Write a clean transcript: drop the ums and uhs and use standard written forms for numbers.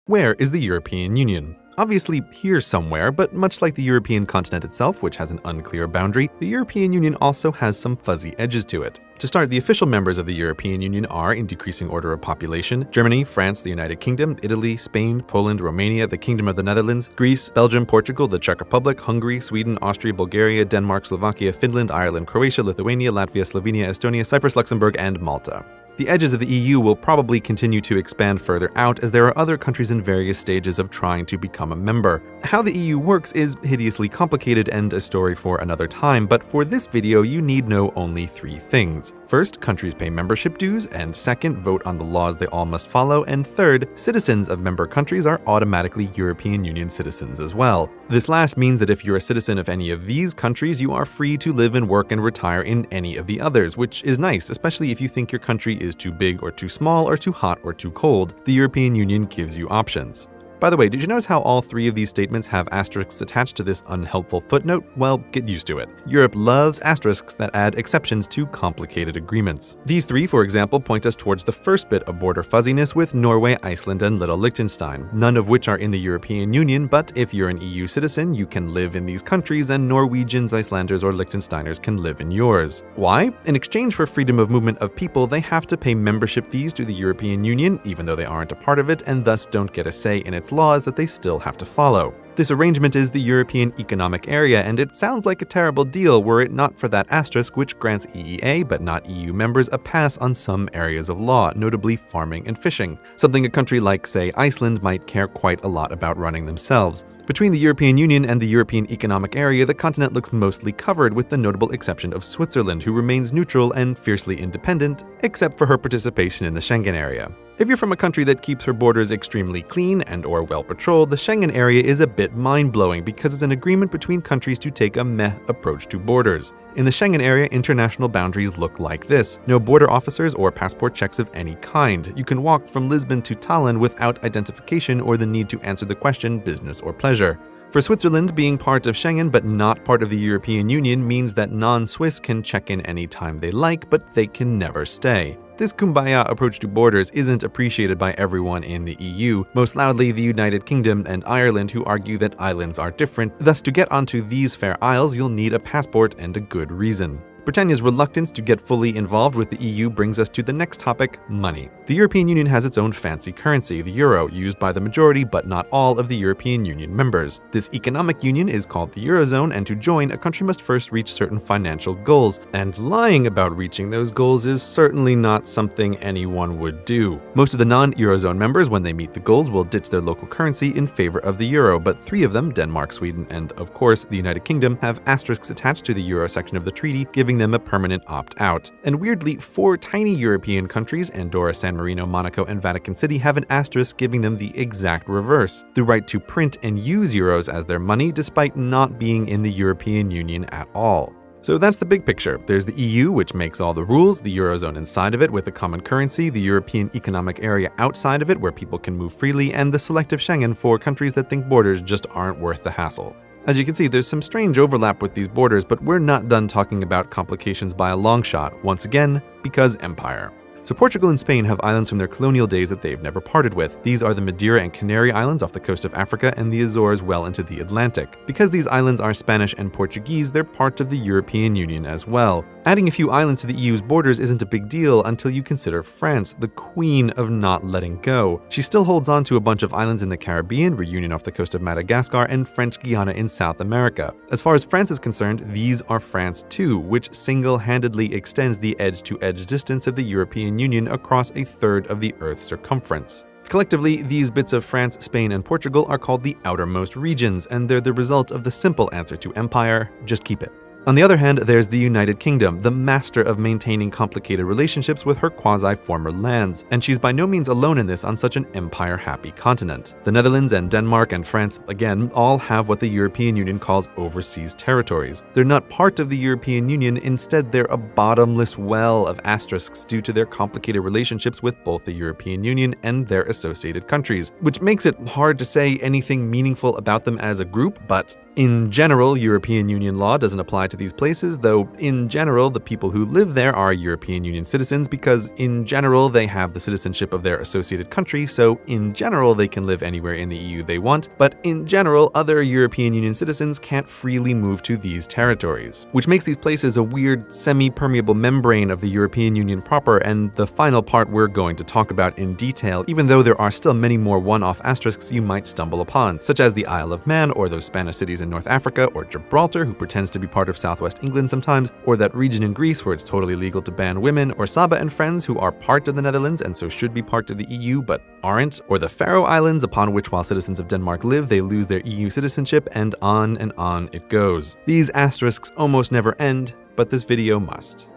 Where is the European Union? Obviously here somewhere, but much like the European continent itself, which has an unclear boundary, the European Union also has some fuzzy edges to it. To start, the official members of the European Union are, in decreasing order of population, Germany, France, the United Kingdom, Italy, Spain, Poland, Romania, the Kingdom of the Netherlands, Greece, Belgium, Portugal, the Czech Republic, Hungary, Sweden, Austria, Bulgaria, Denmark, Slovakia, Finland, Ireland, Croatia, Lithuania, Latvia, Slovenia, Estonia, Cyprus, Luxembourg, and Malta. The edges of the EU will probably continue to expand further out as there are other countries in various stages of trying to become a member. How the EU works is hideously complicated and a story for another time, but for this video you need know only 3 things. First, countries pay membership dues, and second, vote on the laws they all must follow, and third, citizens of member countries are automatically European Union citizens as well. This last means that if you're a citizen of any of these countries, you are free to live and work and retire in any of the others, which is nice, especially if you think your country is too big or too small or too hot or too cold. The European Union gives you options. By the way, did you notice how all 3 of these statements have asterisks attached to this unhelpful footnote? Well, get used to it. Europe loves asterisks that add exceptions to complicated agreements. These 3, for example, point us towards the first bit of border fuzziness with Norway, Iceland, and Little Liechtenstein, none of which are in the European Union, but if you're an EU citizen, you can live in these countries, and Norwegians, Icelanders, or Liechtensteiners can live in yours. Why? In exchange for freedom of movement of people, they have to pay membership fees to the European Union, even though they aren't a part of it, and thus don't get a say in its laws that they still have to follow. This arrangement is the European Economic Area, and it sounds like a terrible deal were it not for that asterisk which grants EEA, but not EU members, a pass on some areas of law, notably farming and fishing, something a country like, say, Iceland might care quite a lot about running themselves. Between the European Union and the European Economic Area, the continent looks mostly covered, with the notable exception of Switzerland, who remains neutral and fiercely independent, except for her participation in the Schengen area. If you're from a country that keeps her borders extremely clean and/or well-patrolled, the Schengen area is a bit mind-blowing because it's an agreement between countries to take a meh approach to borders. In the Schengen area, international boundaries look like this. No border officers or passport checks of any kind. You can walk from Lisbon to Tallinn without identification or the need to answer the question business or pleasure. For Switzerland, being part of Schengen but not part of the European Union means that non-Swiss can check in any time they like, but they can never stay. This kumbaya approach to borders isn't appreciated by everyone in the EU, most loudly the United Kingdom and Ireland, who argue that islands are different. Thus, to get onto these fair isles, you'll need a passport and a good reason. Britannia's reluctance to get fully involved with the EU brings us to the next topic, money. The European Union has its own fancy currency, the euro, used by the majority but not all of the European Union members. This economic union is called the Eurozone, and to join, a country must first reach certain financial goals, and lying about reaching those goals is certainly not something anyone would do. Most of the non-Eurozone members, when they meet the goals, will ditch their local currency in favor of the euro, but 3 of them, Denmark, Sweden, and of course the United Kingdom, have asterisks attached to the euro section of the treaty, giving them a permanent opt-out. And weirdly, 4 tiny European countries, Andorra, San Marino, Monaco, and Vatican City, have an asterisk giving them the exact reverse, the right to print and use euros as their money despite not being in the European Union at all. So that's the big picture. There's the EU, which makes all the rules, the Eurozone inside of it with a common currency, the European Economic Area outside of it where people can move freely, and the selective Schengen for countries that think borders just aren't worth the hassle. As you can see, there's some strange overlap with these borders, but we're not done talking about complications by a long shot, once again, because empire. So Portugal and Spain have islands from their colonial days that they've never parted with. These are the Madeira and Canary Islands off the coast of Africa and the Azores well into the Atlantic. Because these islands are Spanish and Portuguese, they're part of the European Union as well. Adding a few islands to the EU's borders isn't a big deal until you consider France, the queen of not letting go. She still holds on to a bunch of islands in the Caribbean, Reunion off the coast of Madagascar, and French Guiana in South America. As far as France is concerned, these are France too, which single-handedly extends the edge-to-edge distance of the European Union across a third of the Earth's circumference. Collectively, these bits of France, Spain, and Portugal are called the outermost regions, and they're the result of the simple answer to empire: just keep it. On the other hand, there's the United Kingdom, the master of maintaining complicated relationships with her quasi-former lands, and she's by no means alone in this on such an empire-happy continent. The Netherlands and Denmark and France, again, all have what the European Union calls overseas territories. They're not part of the European Union, instead they're a bottomless well of asterisks due to their complicated relationships with both the European Union and their associated countries, which makes it hard to say anything meaningful about them as a group, but In general, European Union law doesn't apply to these places, though in general, the people who live there are European Union citizens because in general, they have the citizenship of their associated country, so in general, they can live anywhere in the EU they want, but in general, other European Union citizens can't freely move to these territories, which makes these places a weird, semi-permeable membrane of the European Union proper, and the final part we're going to talk about in detail, even though there are still many more one-off asterisks you might stumble upon, such as the Isle of Man, or those Spanish cities in North Africa, or Gibraltar, who pretends to be part of southwest England sometimes, or that region in Greece where it's totally legal to ban women, or Saba and friends, who are part of the Netherlands and so should be part of the EU but aren't, or the Faroe Islands, upon which while citizens of Denmark live, they lose their EU citizenship, and on it goes. These asterisks almost never end, but this video must.